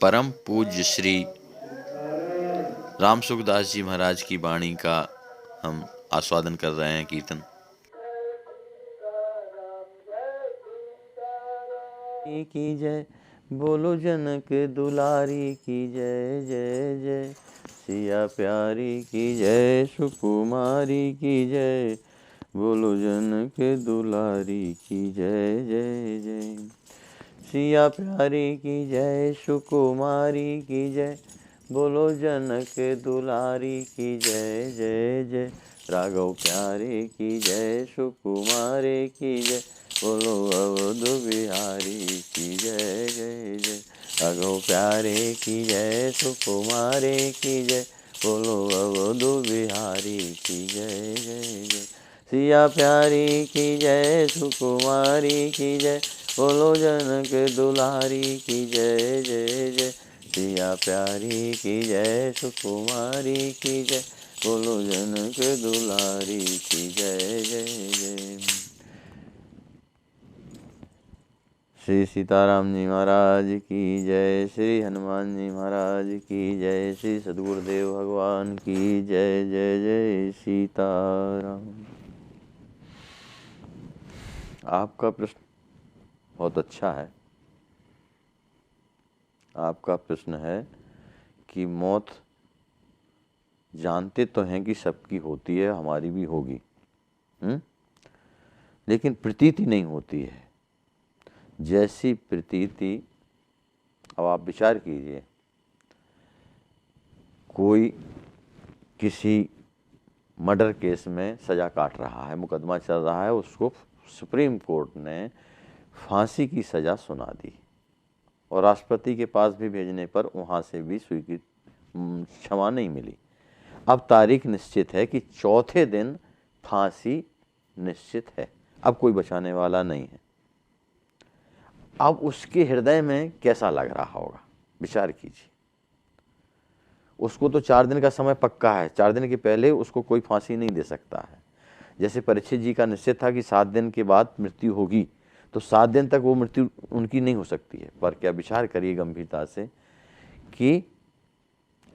परम पूज्य श्री राम सुखदास जी महाराज की वाणी का हम आस्वादन कर रहे हैं। कीर्तन की जय, बोलो जनक दुलारी की जय जय जय। सिया प्यारी की जय, सुकुमारी की जय, बोलो जनक दुलारी की जय जय जय। सिया प्यारी की जय, सुकुमारी की जय, बोलो जनक दुलारी की जय जय जय। राघव प्यारे की जय, सुकुमारे की जय, बोलो अवध बिहारी की जय जय जय। राघव प्यारे की जय, सुकुमारे की जय, बोलो अवध बिहारी की जय जय जय। सिया प्यारी की जय, सुकुमारी की जय, बोलो जनक दुलारी की जय जय जय। सिया प्यारी की जय, सुकुमारी की जय, बोलो जनक दुलारी की जय जय जय। श्री सीताराम जी महाराज की जय, श्री हनुमान जी महाराज की जय, श्री सद्गुरुदेव भगवान की जय जय जय सीताराम। आपका प्रश्न बहुत अच्छा है। आपका प्रश्न है कि मौत जानते तो हैं कि सबकी होती है, हमारी भी होगी, लेकिन प्रतीति नहीं होती है। जैसी प्रतीति, अब आप विचार कीजिए, कोई किसी मर्डर केस में सज़ा काट रहा है, मुकदमा चल रहा है, उसको सुप्रीम कोर्ट ने फांसी की सज़ा सुना दी और राष्ट्रपति के पास भी भेजने पर वहाँ से भी स्वीकृत क्षमा नहीं मिली। अब तारीख निश्चित है कि चौथे दिन फांसी निश्चित है, अब कोई बचाने वाला नहीं है। अब उसके हृदय में कैसा लग रहा होगा, विचार कीजिए। उसको तो 4 दिन का समय पक्का है, 4 दिन के पहले उसको कोई फांसी नहीं दे सकता है। जैसे परीक्षित जी का निश्चित था कि 7 दिन के बाद मृत्यु होगी, तो 7 दिन तक वो मृत्यु उनकी नहीं हो सकती है। पर क्या विचार करिए गंभीरता से कि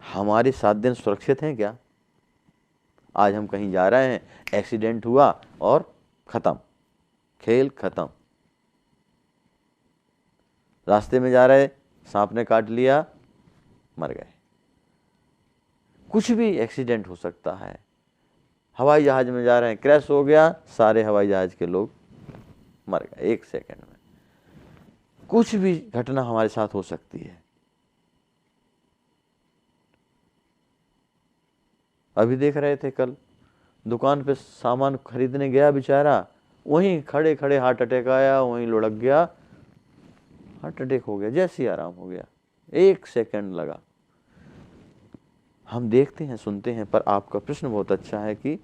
हमारे 7 दिन सुरक्षित हैं क्या? आज हम कहीं जा रहे हैं, एक्सीडेंट हुआ और खत्म, खेल खत्म। रास्ते में जा रहे, सांप ने काट लिया, मर गए। कुछ भी एक्सीडेंट हो सकता है। हवाई जहाज में जा रहे हैं, क्रैश हो गया, सारे हवाई जहाज के लोग मर गए 1 सेकंड में। कुछ भी घटना हमारे साथ हो सकती है। अभी देख रहे थे, कल दुकान पे सामान खरीदने गया बेचारा, वहीं खड़े खड़े हार्ट अटैक आया, वहीं लुढ़क गया, हार्ट अटैक हो गया, जैसे ही आराम हो गया, 1 सेकंड लगा। हम देखते हैं, सुनते हैं, पर आपका प्रश्न बहुत अच्छा है कि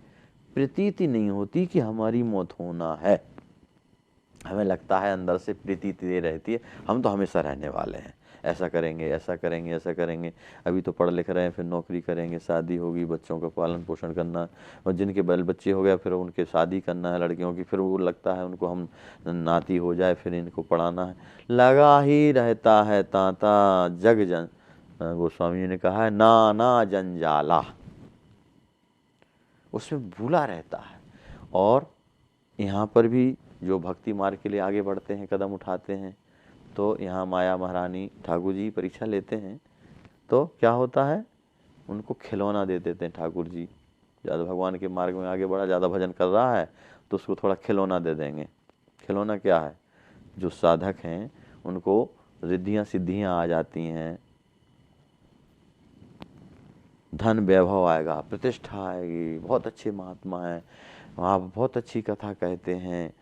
प्रतीति नहीं होती कि हमारी मौत होना है। हमें लगता है अंदर से प्रतीति रहती है, हम तो हमेशा रहने वाले हैं, ऐसा करेंगे, ऐसा करेंगे, ऐसा करेंगे। अभी तो पढ़ लिख रहे हैं, फिर नौकरी करेंगे, शादी होगी, बच्चों का पालन पोषण करना, और जिनके बाल बच्चे हो गया फिर उनके शादी करना है लड़कियों की, फिर वो लगता है उनको हम नाती हो जाए, फिर इनको पढ़ाना है। लगा ही रहता है तांता जग जन, गोस्वामी जी ने कहा है, नाना जंजाला, उसमें भूला रहता है। और यहाँ पर भी जो भक्ति मार्ग के लिए आगे बढ़ते हैं, कदम उठाते हैं, तो यहाँ माया महारानी ठाकुर जी परीक्षा लेते हैं, तो क्या होता है, उनको खिलौना दे देते हैं ठाकुर जी। ज़्यादा भगवान के मार्ग में आगे बढ़ा, ज़्यादा भजन कर रहा है, तो उसको थोड़ा खिलौना दे देंगे। खिलौना क्या है? जो साधक हैं उनको रिद्धियाँ सिद्धियाँ आ जाती हैं, धन वैभव आएगा, प्रतिष्ठा आएगी, बहुत अच्छे महात्मा हैं, आप बहुत अच्छी कथा कहते हैं,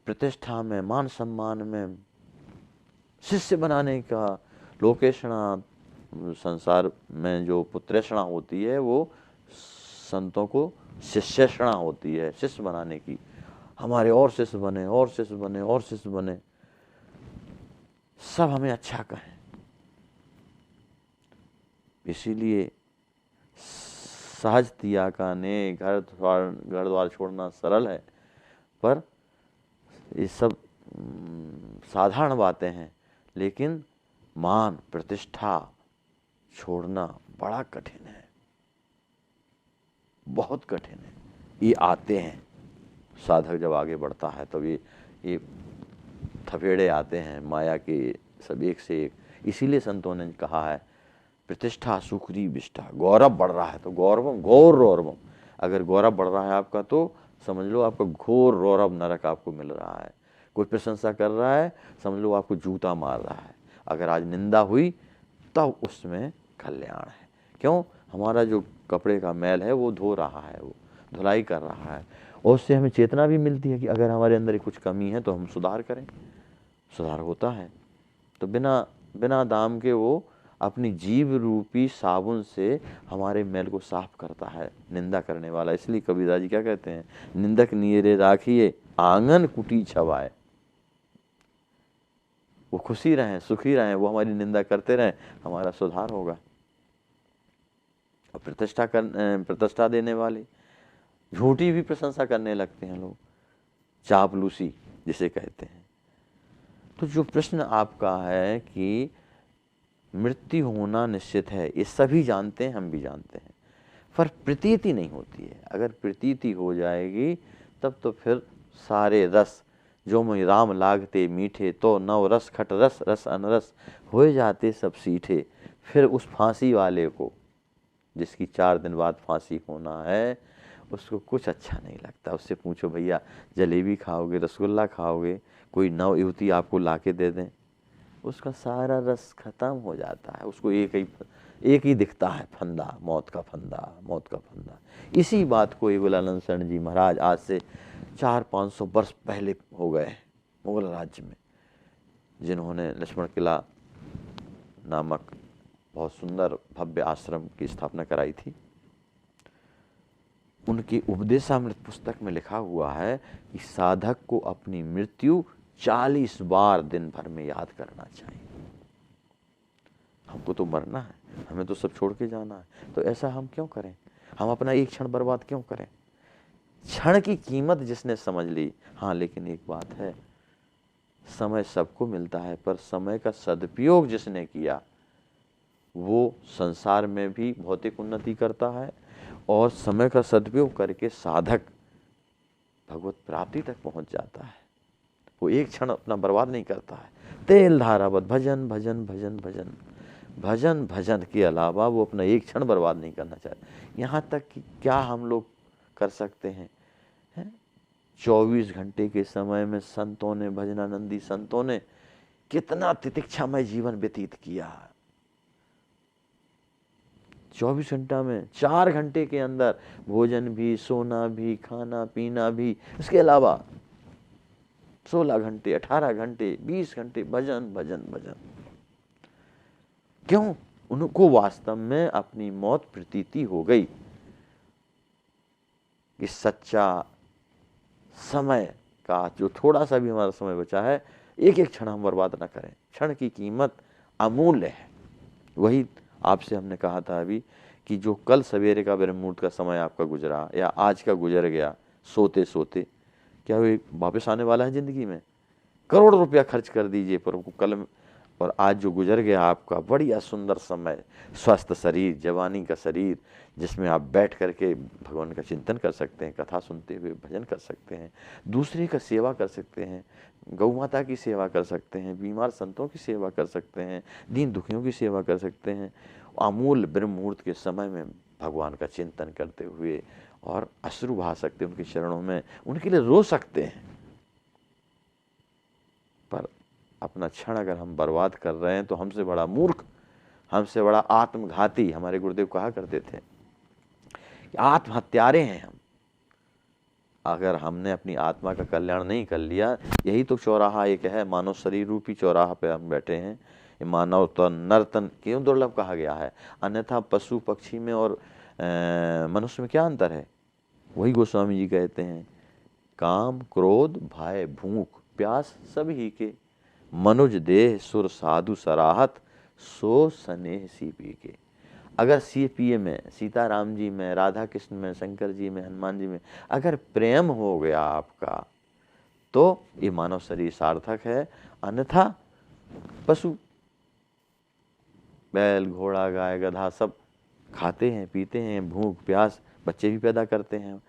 प्रतिष्ठा में, मान सम्मान में, शिष्य बनाने का, लोकेशणा, संसार में जो पुत्रेषणा होती है वो संतों को शिष्यषणा होती है, शिष्य बनाने की। हमारे और शिष्य बने, और शिष्य बने, और शिष्य बने, सब हमें अच्छा कहें। इसीलिए सहज तिया का ने घर द्वार छोड़ना सरल है, पर ये सब साधारण बातें हैं, लेकिन मान प्रतिष्ठा छोड़ना बड़ा कठिन है, बहुत कठिन है। ये आते हैं, साधक जब आगे बढ़ता है तब ये थपेड़े आते हैं माया के, सब एक से एक। इसीलिए संतों ने कहा है प्रतिष्ठा सुखरी विष्ठा, गौरव बढ़ रहा है तो गौरवम घोर रौरवम। अगर गौरव बढ़ रहा है आपका तो समझ लो आपका घोर रौरव नरक आपको मिल रहा है। कोई प्रशंसा कर रहा है, समझ लो आपको जूता मार रहा है। अगर आज निंदा हुई तब उसमें कल्याण है। क्यों? हमारा जो कपड़े का मैल है वो धो रहा है, वो धुलाई कर रहा है, और उससे हमें चेतना भी मिलती है कि अगर हमारे अंदर कुछ कमी है तो हम सुधार करें। सुधार होता है तो बिना बिना दाम के वो अपनी जीव रूपी साबुन से हमारे मैल को साफ करता है निंदा करने वाला। इसलिए कबीरदास जी क्या कहते हैं, निंदक नीरे राखिए आंगन कुटी छवाए। वो खुशी रहें, सुखी रहें, वो हमारी निंदा करते रहें, हमारा सुधार होगा। और प्रतिष्ठा देने वाले झूठी भी प्रशंसा करने लगते हैं लोग, चापलूसी जिसे कहते हैं। तो जो प्रश्न आपका है कि मृत्यु होना निश्चित है, ये सभी जानते हैं, हम भी जानते हैं, पर प्रतीति नहीं होती है। अगर प्रतीति हो जाएगी तब तो फिर सारे रस जो मैं राम लागते मीठे, तो नव रस खट रस रस अनरस हो जाते सब सीठे। फिर उस फांसी वाले को, जिसकी 4 दिन बाद फांसी होना है, उसको कुछ अच्छा नहीं लगता। उससे पूछो भैया जलेबी खाओगे, रसगुल्ला खाओगे, कोई नव युवती आपको ला के दे दें, उसका सारा रस खत्म हो जाता है। उसको एक ही दिखता है फंदा, मौत का फंदा, मौत का फंदा। इसी बात को गुलानंद शरण जी महाराज आज से 400-500 वर्ष पहले हो गए मुगल राज्य में, जिन्होंने लक्ष्मण किला नामक बहुत सुंदर भव्य आश्रम की स्थापना कराई थी। उनकी उपदेशामृत पुस्तक में लिखा हुआ है कि साधक को अपनी मृत्यु 40 बार दिन भर में याद करना चाहिए। हमको तो मरना है, हमें तो सब छोड़ के जाना है, तो ऐसा हम क्यों करें? हम अपना एक क्षण बर्बाद क्यों करें? क्षण की कीमत जिसने समझ ली, हाँ लेकिन एक बात है, समय सबको मिलता है, पर समय का सदुपयोग जिसने किया वो संसार में भी भौतिक उन्नति करता है, और समय का सदुपयोग करके साधक भगवत प्राप्ति तक पहुंच जाता है। वो एक क्षण अपना बर्बाद नहीं करता है। तेल धारावत भजन भजन भजन भजन भजन भजन के अलावा वो अपना एक क्षण बर्बाद नहीं करना चाहते। यहाँ तक कि क्या हम लोग कर सकते हैं, 24 घंटे के समय में संतों ने, भजनानंदी संतों ने कितना तितिक्षामय जीवन व्यतीत किया। 24 घंटा में 4 घंटे के अंदर भोजन भी, सोना भी, खाना पीना भी, उसके अलावा 16 घंटे, 18 घंटे, 20 घंटे भजन भजन भजन। क्यों? उनको वास्तव में अपनी मौत प्रतीति हो गई कि सच्चा समय का जो थोड़ा सा भी हमारा समय बचा है, एक एक क्षण हम बर्बाद ना करें। क्षण की कीमत अमूल्य है। वही आपसे हमने कहा था अभी कि जो कल सवेरे का ब्रह्म मुहूर्त का समय आपका गुजरा या आज का गुजर गया सोते सोते, क्या वो वापस आने वाला है? जिंदगी में करोड़ रुपया खर्च कर दीजिए पर कल और आज जो गुजर गया आपका बढ़िया सुंदर समय, स्वस्थ शरीर, जवानी का शरीर, जिसमें आप बैठ करके भगवान का चिंतन कर सकते हैं, कथा सुनते हुए भजन कर सकते हैं, दूसरे का सेवा कर सकते हैं, गौ माता की सेवा कर सकते हैं, बीमार संतों की सेवा कर सकते हैं, दीन दुखियों की सेवा कर सकते हैं। अमूल्य ब्रह्म मुहूर्त के समय में भगवान का चिंतन करते हुए और अश्रु बहा सकते हैं उनके चरणों में, उनके लिए रो सकते हैं। पर अपना क्षण अगर हम बर्बाद कर रहे हैं तो हमसे बड़ा मूर्ख, हमसे बड़ा आत्मघाती, हमारे गुरुदेव कहा करते थे आत्महत्यारे हैं हम। अगर हमने अपनी आत्मा का कल्याण नहीं कर लिया, यही तो चौराहा एक है, मानव शरीर रूपी चौराहा पे हम बैठे हैं। मानव तो नर्तन क्यों दुर्लभ कहा गया है? अन्यथा पशु पक्षी में और मनुष्य में क्या अंतर है? वही गोस्वामी जी कहते हैं, काम क्रोध भय भूख प्यास सभी के, मनुज देह सुर साधु सराहत, सो स्नेह सी पी के। अगर सीपीए में, सीताराम जी में, राधा कृष्ण में, शंकर जी में, हनुमान जी में अगर प्रेम हो गया आपका, तो ये मानव शरीर सार्थक है। अन्यथा पशु बैल घोड़ा गाय गधा सब खाते हैं पीते हैं, भूख प्यास, बच्चे भी पैदा करते हैं,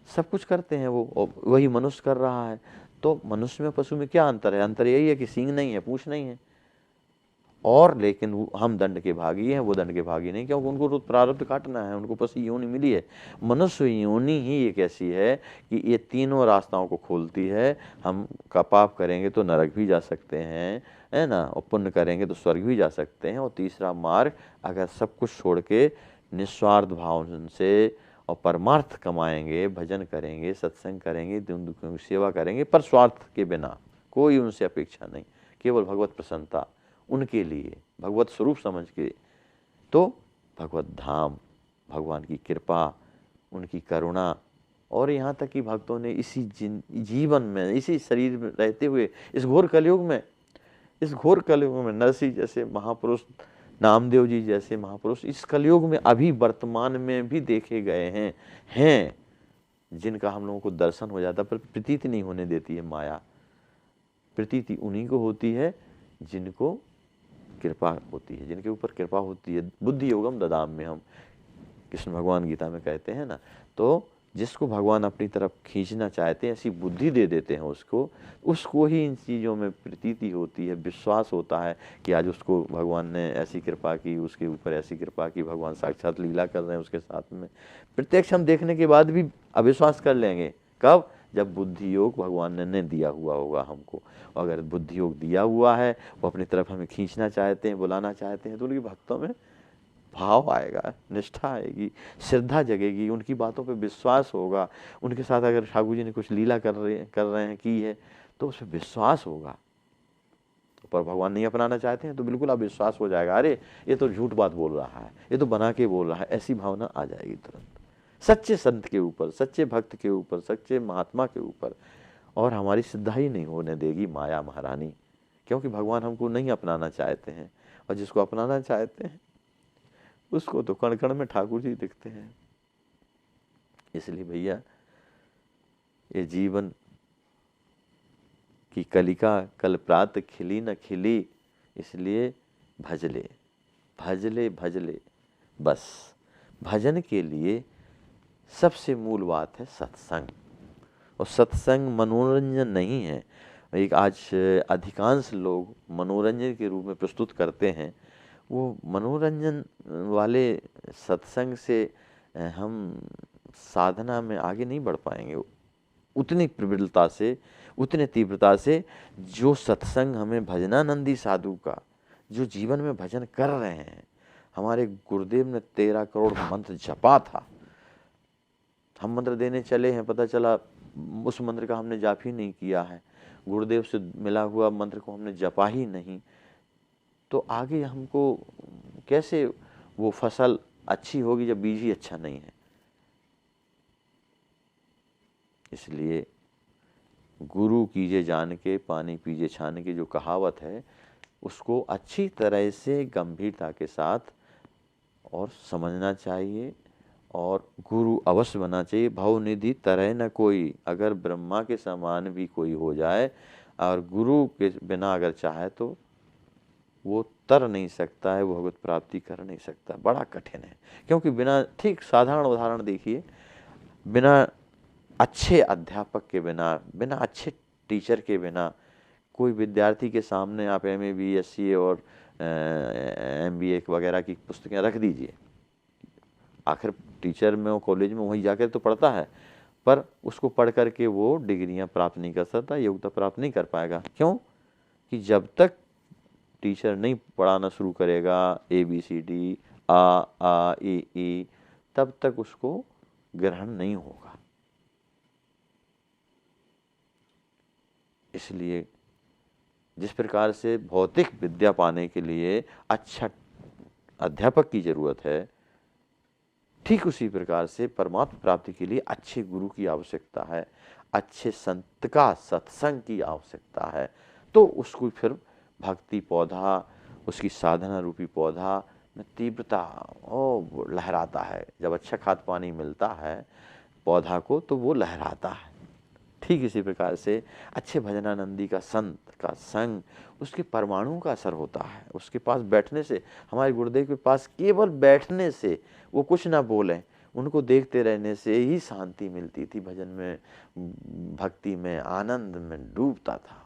सब कुछ करते हैं वो, और वही मनुष्य कर रहा है। तो मनुष्य में पशु में क्या अंतर है? अंतर यही है कि सींग नहीं है, पूंछ नहीं है। और लेकिन हम दंड के भागी हैं, वो दंड के भागी नहीं, क्योंकि उनको तो प्रारब्ध काटना है, उनको पशु योनि मिली है। मनुष्य योनि ही एक ऐसी है कि ये तीनों रास्ताओं को खोलती है। हम का पाप करेंगे तो नरक भी जा सकते हैं, है ना, और पुण्य करेंगे तो स्वर्ग भी जा सकते हैं। और तीसरा मार्ग, अगर सब कुछ छोड़ के निस्वार्थ भाव से और परमार्थ कमाएंगे, भजन करेंगे, सत्संग करेंगे, दीन दुखियों की सेवा करेंगे, पर स्वार्थ के बिना, कोई उनसे अपेक्षा नहीं, केवल भगवत प्रसन्नता उनके लिए, भगवत स्वरूप समझ के, तो भगवत धाम, भगवान की कृपा, उनकी करुणा। और यहाँ तक कि भक्तों ने इसी जीवन में, इसी शरीर में रहते हुए, इस घोर कलयुग में, इस घोर कलयुग में नरसिंह जैसे महापुरुष, नामदेव जी जैसे महापुरुष इस कलयुग में अभी वर्तमान में भी देखे गए हैं जिनका हम लोगों को दर्शन हो जाता, पर प्रतीति नहीं होने देती है माया। प्रतीति उन्हीं को होती है जिनको कृपा होती है, जिनके ऊपर कृपा होती है। बुद्धि योगम ददाम्य, हम कृष्ण भगवान गीता में कहते हैं ना। तो जिसको भगवान अपनी तरफ खींचना चाहते हैं, ऐसी बुद्धि दे देते हैं उसको ही इन चीज़ों में प्रतीति होती है, विश्वास होता है कि आज उसको भगवान ने ऐसी कृपा की, उसके ऊपर ऐसी कृपा की, भगवान साक्षात लीला कर रहे हैं उसके साथ में। प्रत्यक्ष हम देखने के बाद भी अविश्वास कर लेंगे, कब? जब बुद्धि योग भगवान ने दिया हुआ होगा हमको। अगर बुद्धि योग दिया हुआ है, वो अपनी तरफ हमें खींचना चाहते हैं, बुलाना चाहते हैं, तो उनकी भक्तों में भाव आएगा, निष्ठा आएगी, श्रद्धा जगेगी, उनकी बातों पे विश्वास होगा। उनके साथ अगर ठाकुर जी ने कुछ लीला कर रहे हैं की है, तो उस पर विश्वास होगा। तो पर भगवान नहीं अपनाना चाहते हैं तो बिल्कुल अविश्वास हो जाएगा, अरे ये तो झूठ बात बोल रहा है, ये तो बना के बोल रहा है, ऐसी भावना आ जाएगी तुरंत सच्चे संत के ऊपर, सच्चे भक्त के ऊपर, सच्चे महात्मा के ऊपर। और हमारी श्रद्धा ही नहीं होने देगी माया महारानी, क्योंकि भगवान हमको नहीं अपनाना चाहते हैं। और जिसको अपनाना चाहते हैं उसको तो कण कण में ठाकुर जी दिखते हैं। इसलिए भैया, ये जीवन की कलिका कल प्रात खिली न खिली, इसलिए भजले भजले भजले। बस भजन के लिए सबसे मूल बात है सत्संग। और सत्संग मनोरंजन नहीं है। एक आज अधिकांश लोग मनोरंजन के रूप में प्रस्तुत करते हैं, वो मनोरंजन वाले सत्संग से हम साधना में आगे नहीं बढ़ पाएंगे उतनी प्रबलता से, उतने तीव्रता से। जो सत्संग हमें भजनानंदी साधु का, जो जीवन में भजन कर रहे हैं, हमारे गुरुदेव ने 13 करोड़ मंत्र जपा था। हम मंत्र देने चले हैं, पता चला उस मंत्र का हमने जाप ही नहीं किया है, गुरुदेव से मिला हुआ मंत्र को हमने जपा ही नहीं, तो आगे हमको कैसे वो फसल अच्छी होगी जब बीज ही अच्छा नहीं है। इसलिए गुरु कीजे जान के पानी पीजे छान की जो कहावत है, उसको अच्छी तरह से गंभीरता के साथ और समझना चाहिए। और गुरु अवश्य बनना चाहिए। भवनिधि तरह न कोई, अगर ब्रह्मा के समान भी कोई हो जाए और गुरु के बिना अगर चाहे तो वो तर नहीं सकता है, वो भगवत प्राप्ति कर नहीं सकता, बड़ा कठिन है। क्योंकि बिना, ठीक साधारण उदाहरण देखिए, बिना अच्छे अध्यापक के बिना, बिना अच्छे टीचर के बिना, कोई विद्यार्थी के सामने आप MA BSc और MBA वगैरह की पुस्तकें रख दीजिए, आखिर टीचर में वो कॉलेज में वहीं जाकर तो पढ़ता है, पर उसको पढ़ करके वो डिग्रियां प्राप्त नहीं कर सकता, योग्यता प्राप्त नहीं कर पाएगा। क्यों? कि जब तक टीचर नहीं पढ़ाना शुरू करेगा ABCD आ ई, तब तक उसको ग्रहण नहीं होगा। इसलिए जिस प्रकार से भौतिक विद्या पाने के लिए अच्छा अध्यापक की जरूरत है, ठीक उसी प्रकार से परमात्मा प्राप्ति के लिए अच्छे गुरु की आवश्यकता है, अच्छे संत का सत्संग की आवश्यकता है। तो उसको फिर भक्ति पौधा, उसकी साधना रूपी पौधा में तीव्रता लहराता है। जब अच्छा खाद पानी मिलता है पौधा को, तो वो लहराता है। ठीक इसी प्रकार से अच्छे भजनानंदी का संत का संग उसके परमाणु का असर होता है। उसके पास बैठने से, हमारे गुरुदेव के पास केवल बैठने से, वो कुछ ना बोलें, उनको देखते रहने से ही शांति मिलती थी। भजन में, भक्ति में, आनंद में डूबता था।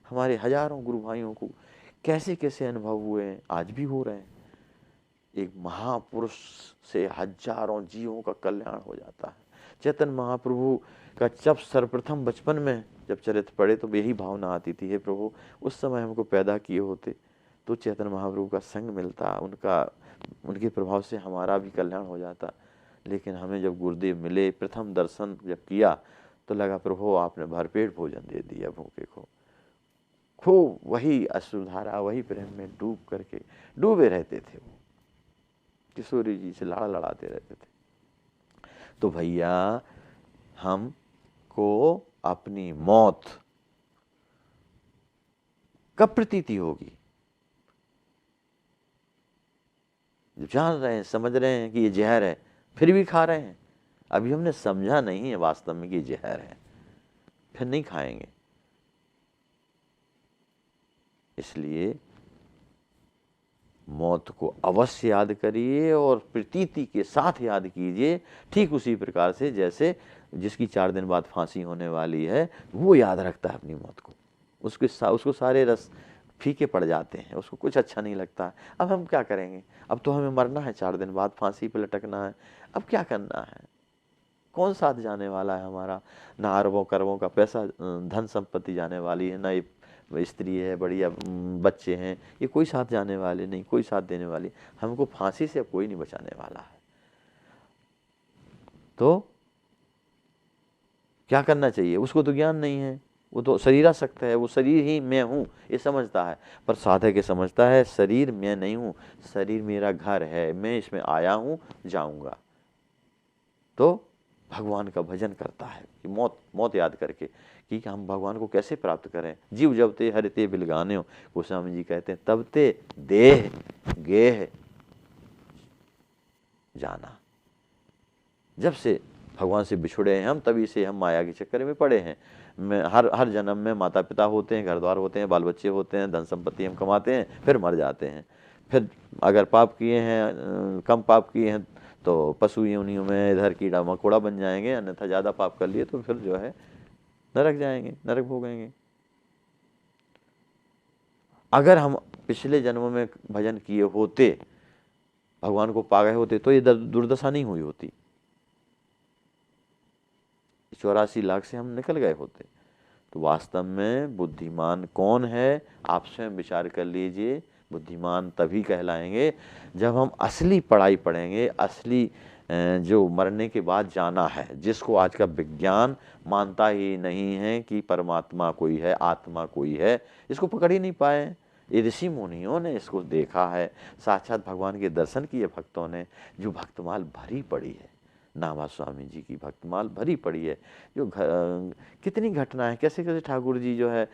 हमारे हजारों गुरु भाइयों को कैसे कैसे अनुभव हुए, आज भी हो रहे हैं। एक महापुरुष से हजारों जीवों का कल्याण हो जाता है। चैतन्य महाप्रभु का जब सर्वप्रथम बचपन में जब चरित्र पढ़े तो यही भावना आती थी, हे प्रभु उस समय हमको पैदा किए होते तो चैतन्य महाप्रभु का संग मिलता, उनके प्रभाव से हमारा भी कल्याण हो जाता। लेकिन हमें जब गुरुदेव मिले, प्रथम दर्शन जब किया तो लगा प्रभु आपने भरपेट भोजन दे दिया भूखे को। खूब वही अश्रुधारा, वही प्रेम में डूब करके डूबे रहते थे। वो किशोरी जी से लाड़ लड़ाते रहते थे। तो भैया हमको अपनी मौत कब प्रतीति होगी? जब जान रहे हैं, समझ रहे हैं कि ये जहर है, फिर भी खा रहे हैं। अभी हमने समझा नहीं है वास्तव में कि ये जहर है, फिर नहीं खाएंगे। इसलिए मौत को अवश्य याद करिए और प्रतीति के साथ याद कीजिए। ठीक उसी प्रकार से जैसे जिसकी 4 दिन बाद फांसी होने वाली है, वो याद रखता है अपनी मौत को। उसको सारे रस फीके पड़ जाते हैं, उसको कुछ अच्छा नहीं लगता। अब हम क्या करेंगे? अब तो हमें मरना है, 4 दिन बाद फांसी पे लटकना है। अब क्या करना है? कौन साथ जाने वाला है हमारा? ना अरबों करबों का पैसा, धन संपत्ति जाने वाली है, ना ये स्त्री है, बढ़िया बच्चे हैं, ये कोई साथ जाने वाले नहीं, कोई साथ देने वाली। हमको फांसी से अब कोई नहीं बचाने वाला है। तो क्या करना चाहिए? उसको तो ज्ञान नहीं है, वो तो शरीरासक्त है, वो शरीर ही मैं हूँ ये समझता है। पर साधक ये समझता है शरीर मैं नहीं हूँ, शरीर मेरा घर है, मैं इसमें आया हूँ, जाऊँगा। तो भगवान का भजन करता है कि मौत याद करके कि हम भगवान को कैसे प्राप्त करें। जीव जब ते हरिते बिलगाने हो, गोस्वामी जी कहते हैं, तब ते देह गेह जाना। जब से भगवान से बिछुड़े हैं हम, तभी से हम माया के चक्कर में पड़े हैं। हर जन्म में माता पिता होते हैं, घर द्वार होते हैं, बाल बच्चे होते हैं, धन संपत्ति हम कमाते हैं, फिर मर जाते हैं। फिर अगर पाप किए हैं, कम पाप किए हैं तो पशु योनियों में इधर कीड़ा मकोड़ा बन जाएंगे, अन्यथा ज़्यादा पाप कर लिए तो फिर जो है नरक जाएंगे, नरक भोगेंगे। अगर हम पिछले जन्मों में भजन किए होते, भगवान को पा गए होते, तो ये दुर्दशा नहीं हुई होती। 84 लाख से हम निकल गए होते। तो वास्तव में बुद्धिमान कौन है? आप स्वयं विचार कर लीजिए। बुद्धिमान तभी कहलाएंगे जब हम असली पढ़ाई पढ़ेंगे, असली जो मरने के बाद जाना है, जिसको आज का विज्ञान मानता ही नहीं है कि परमात्मा कोई है, आत्मा कोई है, इसको पकड़ ही नहीं पाए। ये ऋषि मुनियों ने इसको देखा है, साक्षात भगवान के दर्शन किए भक्तों ने। जो भक्तमाल भरी पड़ी है, नामा स्वामी जी की भक्तमाल भरी पड़ी है। जो कितनी घटनाएं, कैसे कैसे ठाकुर जी जो है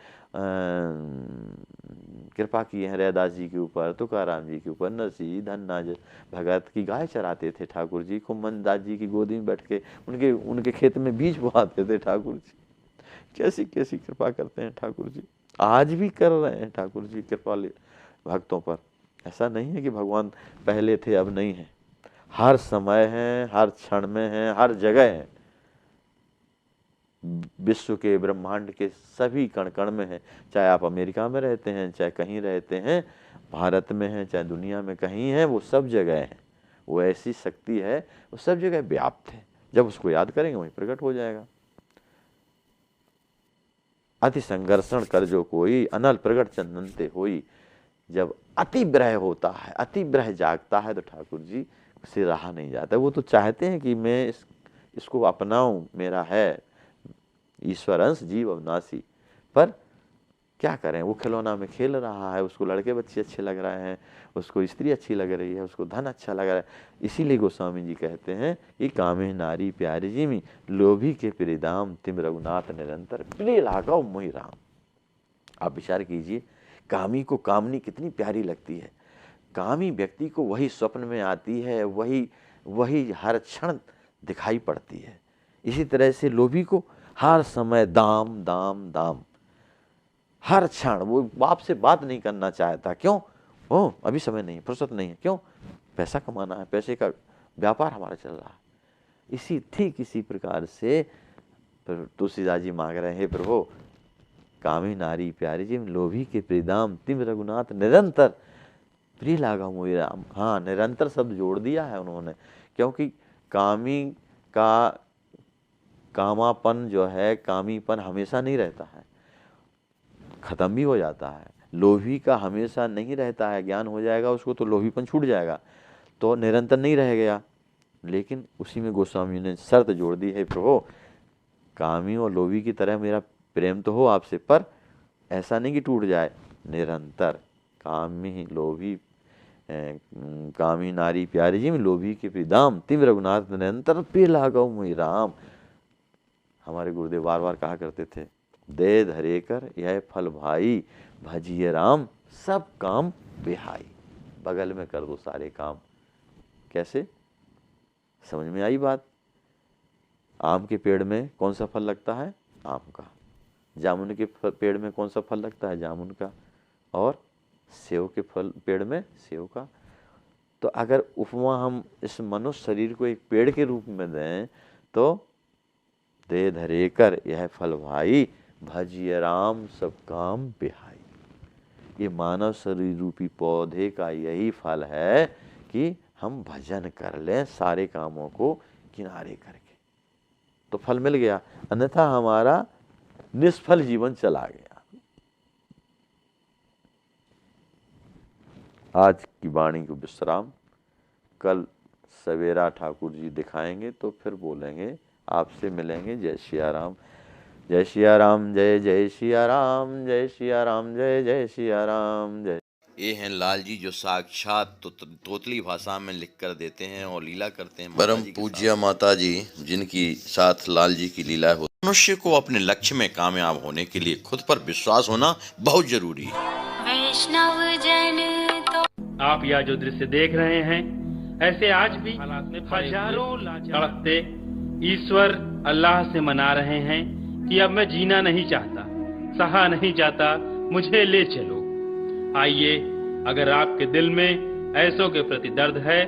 कृपा किए हैं रैदास जी के ऊपर, तुकाराम जी के ऊपर, नरसिंह धन्नाज भगत की गाय चराते थे ठाकुर जी, कुम्मन दास जी की गोदी में बैठ के उनके खेत में बीज बोआते थे ठाकुर जी। कैसी कैसी कृपा करते हैं ठाकुर जी, आज भी कर रहे हैं ठाकुर जी कृपा भक्तों पर। ऐसा नहीं है कि भगवान पहले थे अब नहीं है, हर समय है, हर क्षण में है, हर जगह है। विश्व के ब्रह्मांड के सभी कण कण में है। चाहे आप अमेरिका में रहते हैं, चाहे कहीं रहते हैं, भारत में हैं, चाहे दुनिया में कहीं हैं, वो सब जगह है। वो ऐसी शक्ति है, वो सब जगह व्याप्त है। जब उसको याद करेंगे वहीं प्रकट हो जाएगा। अति संघर्षण कर जो कोई, अनल प्रकट चंदनते होई। जब अति ब्रह होता है, अति ब्रह जागता है, तो ठाकुर जी से रहा नहीं जाता। वो तो चाहते हैं कि मैं इसको अपनाऊं, मेरा है ईश्वर अंश जीव अविनाशी। पर क्या करें, वो खिलौना में खेल रहा है, उसको लड़के बच्चे अच्छे लग रहे हैं, उसको स्त्री अच्छी लग रही है, उसको धन अच्छा लग रहा है। इसीलिए गोस्वामी जी कहते हैं कि कामे नारी प्यारी जिमी, लोभी के प्रिदाम, तिम रघुनाथ निरंतर, प्रिय लागो मोहि राम। आप विचार कीजिए, कामी को कामनी कितनी प्यारी लगती है। कामी व्यक्ति को वही स्वप्न में आती है, वही हर क्षण दिखाई पड़ती है। इसी तरह से लोभी को हर समय दाम दाम दाम, हर क्षण वो बाप से बात नहीं करना चाहता। क्यों? ओ अभी समय नहीं है, फुर्सत नहीं है। क्यों? पैसा कमाना है, पैसे का व्यापार हमारा चल रहा है। ठीक इसी प्रकार से तुलसीदास जी मांग रहे हैं, प्रभु कामी नारी प्यारी जी लोभी के प्रिदाम तिम रघुनाथ निरंतर प्रिय लागा मोहि राम। हाँ, निरंतर शब्द जोड़ दिया है उन्होंने, क्योंकि कामी का कामापन जो है, कामीपन हमेशा नहीं रहता है, खत्म भी हो जाता है। लोभी का हमेशा नहीं रहता है, ज्ञान हो जाएगा उसको तो लोभीपन छूट जाएगा, तो निरंतर नहीं रह गया। लेकिन उसी में गोस्वामी ने शर्त जोड़ दी है, प्रभु कामी और लोभी की तरह मेरा प्रेम तो हो आपसे, पर ऐसा नहीं कि टूट जाए, निरंतर कामी लोभी कामी नारी प्यारी जी में लोभी के प्रिदाम तिम रघुनाथ निरंतर प्रिय लागौ मोहि राम। हमारे गुरुदेव बार बार कहा करते थे, दे धरे कर यह फल भाई भजिए राम सब काम बिहाई। बगल में कर दो सारे काम। कैसे? समझ में आई बात? आम के पेड़ में कौन सा फल लगता है? आम का। जामुन के पेड़ में कौन सा फल लगता है? जामुन का। और सेव के पेड़ में सेव का। तो अगर उपमा हम इस मनुष्य शरीर को एक पेड़ के रूप में दें तो दे धरे कर यह फल भाई भजिए राम सब काम बिहाई। ये मानव शरीर रूपी पौधे का यही फल है कि हम भजन कर लें सारे कामों को किनारे करके, तो फल मिल गया, अन्यथा हमारा निष्फल जीवन चला गया। आज की वाणी को विश्राम, कल सवेरा ठाकुर जी दिखाएंगे तो फिर बोलेंगे, आपसे मिलेंगे। जय सिया राम, जय सिया राम, जय जय सिया राम, जय सिया राम, जय जय सिया राम, जय। ये हैं लाल जी जो साक्षात तोतली भाषा में लिख कर देते हैं और लीला करते हैं। परम पूज्य माता जी जिनकी साथ लाल जी की लीला है। मनुष्य को अपने लक्ष्य में कामयाब होने के लिए खुद पर विश्वास होना बहुत जरूरी है। वैष्णव जन तो आप यह जो दृश्य देख रहे हैं, ऐसे आज भी हजारों तड़पते ईश्वर अल्लाह से मना रहे हैं कि अब मैं जीना नहीं चाहता, सहा नहीं जाता, मुझे ले चलो। आइए, अगर आपके दिल में ऐसों के प्रति दर्द है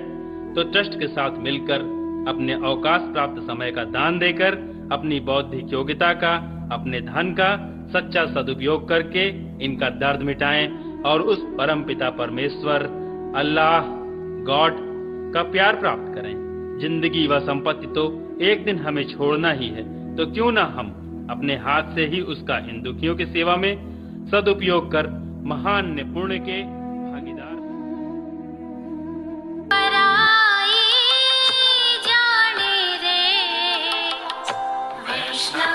तो ट्रस्ट के साथ मिलकर अपने अवकाश प्राप्त समय का दान देकर अपनी बौद्धिक योग्यता का, अपने धन का सच्चा सदुपयोग करके इनका दर्द मिटाएं और उस परम पिता परमेश्वर अल्लाह गॉड का प्यार प्राप्त करें। जिंदगी व संपत्ति तो एक दिन हमें छोड़ना ही है, तो क्यों ना हम अपने हाथ से ही उसका इन दुखियों की सेवा में सदुपयोग कर महान पुण्य के भागीदार। पराई जाने रे वैष्णव